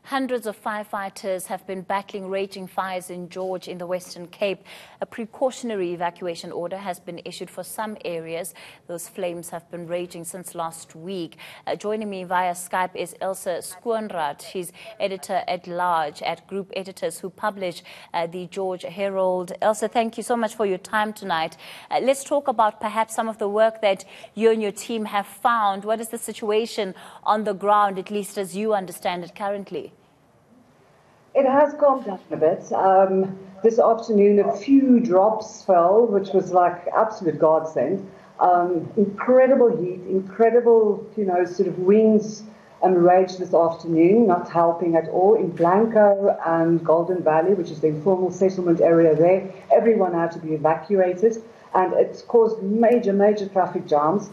Hundreds of firefighters have been battling raging fires in George in the Western Cape. A precautionary evacuation order has been issued for some areas. Those flames have been raging since last week. Joining me via Skype is Ilse Schoonraad. She's editor-at-large at Group Editors who publish the George Herald. Ilse, thank you so much for your time tonight. Let's talk about perhaps some of the work that you and your team have found. What is the situation on the ground, at least as you understand it currently? It has calmed down a bit. This afternoon, a few drops fell, which was like absolute godsend. Incredible heat, incredible, sort of winds and rage this afternoon, not helping at all. In Blanco and Golden Valley, which is the informal settlement area there, everyone had to be evacuated, and it's caused major traffic jams.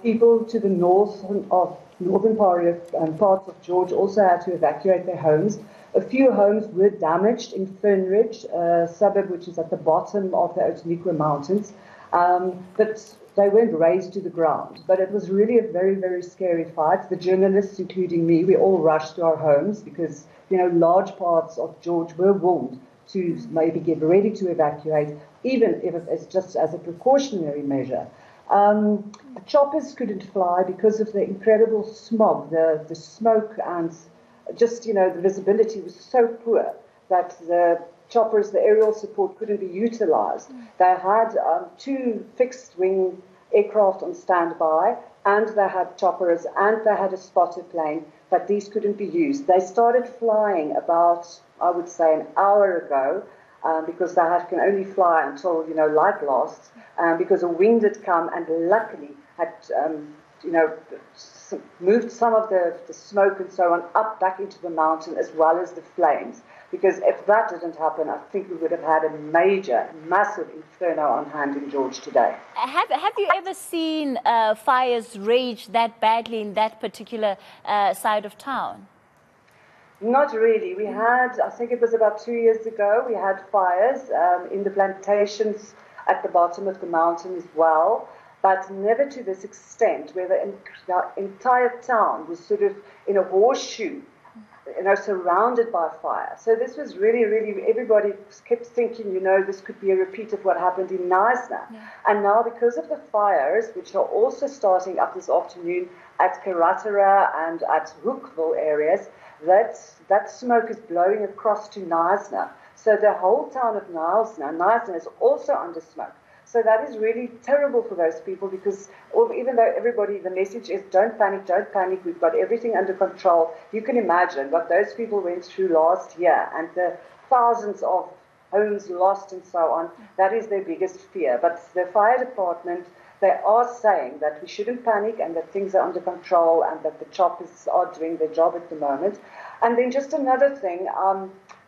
People to the north of northern parts of George also had to evacuate their homes. A few homes were damaged in Fernridge, a suburb which is at the bottom of the Outeniqua Mountains, but they weren't razed to the ground. But it was really a very scary fight. The journalists, including me, we all rushed to our homes because, large parts of George were warned to maybe get ready to evacuate, even if it's just as a precautionary measure. The choppers couldn't fly because of the incredible smog, the smoke, and just, the visibility was so poor that the choppers, the aerial support, couldn't be utilized. They had two fixed-wing aircraft on standby, and they had choppers, and they had a spotter plane, but these couldn't be used. They started flying about, I would say, an hour ago, because they can only fly until, light lasts, because a wind had come and luckily had, moved some of the smoke and so on up back into the mountain as well as the flames. Because if that didn't happen, I think we would have had a massive inferno on hand in George today. Have you ever seen fires rage that badly in that particular side of town? Not really. We had, I think it was about 2 years ago, we had fires in the plantations at the bottom of the mountain as well, but never to this extent where the entire town was sort of in a horseshoe, surrounded by fire. So this was really, everybody kept thinking, this could be a repeat of what happened in Knysna. Yeah. And now because of the fires, which are also starting up this afternoon at Karatara and at Hookville areas, that smoke is blowing across to Knysna. So the whole town of Knysna is also under smoke. So that is really terrible for those people because even though the message is don't panic, we've got everything under control, you can imagine what those people went through last year and the thousands of homes lost and so on. That is their biggest fear. But the fire department, they are saying that we shouldn't panic and that things are under control and that the choppers are doing their job at the moment. And then just another thing,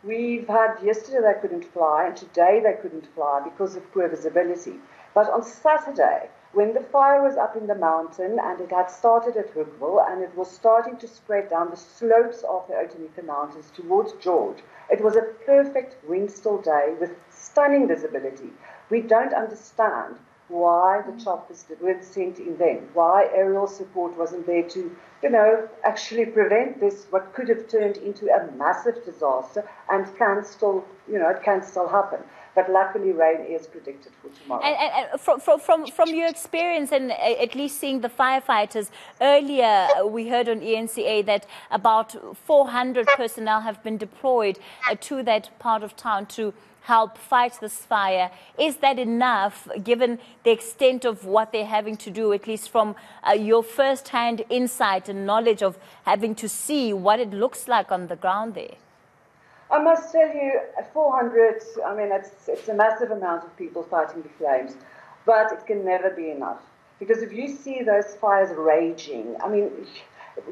we've had yesterday they couldn't fly and today they couldn't fly because of poor visibility. But on Saturday, when the fire was up in the mountain and it had started at Hookville and it was starting to spread down the slopes of the Outeniqua Mountains towards George, it was a perfect wind-still day with stunning visibility. We don't understand why the choppers weren't sent in then, why aerial support wasn't there to, actually prevent this, what could have turned into a massive disaster and can still, it can still happen. But luckily rain is predicted for tomorrow. And from your experience and at least seeing the firefighters, earlier we heard on eNCA that about 400 personnel have been deployed to that part of town to help fight this fire. Is that enough, given the extent of what they're having to do, at least from your first-hand insight and knowledge of having to see what it looks like on the ground there? I must tell you, 400, it's a massive amount of people fighting the flames, but it can never be enough. Because if you see those fires raging,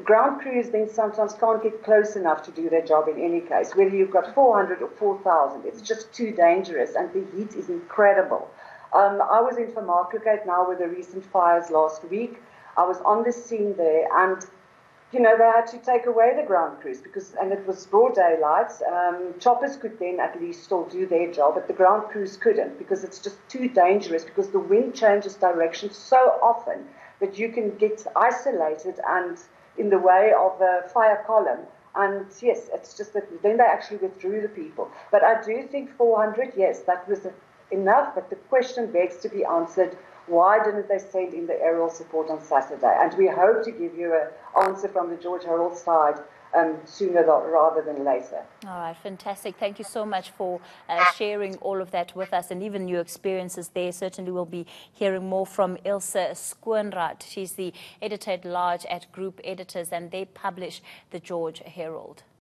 ground crews then sometimes can't get close enough to do their job in any case. Whether you've got 400 or 4,000, it's just too dangerous, and the heat is incredible. I was in Vermaaklikheid now with the recent fires last week. I was on the scene there, and they had to take away the ground crews and it was broad daylight. Choppers could then at least still do their job, but the ground crews couldn't because it's just too dangerous because the wind changes direction so often that you can get isolated and in the way of a fire column And yes, it's just that then they actually withdrew the people. But I do think 400, yes, that was enough, but the question begs to be answered, why didn't they send in the aerial support on Saturday? And we hope to give you an answer from the George Herald side sooner rather than later. All right, fantastic. Thank you so much for sharing all of that with us and even your experiences there. Certainly we'll be hearing more from Ilse Schoonraad. She's the editor-at-large at Group Editors, and they publish the George Herald.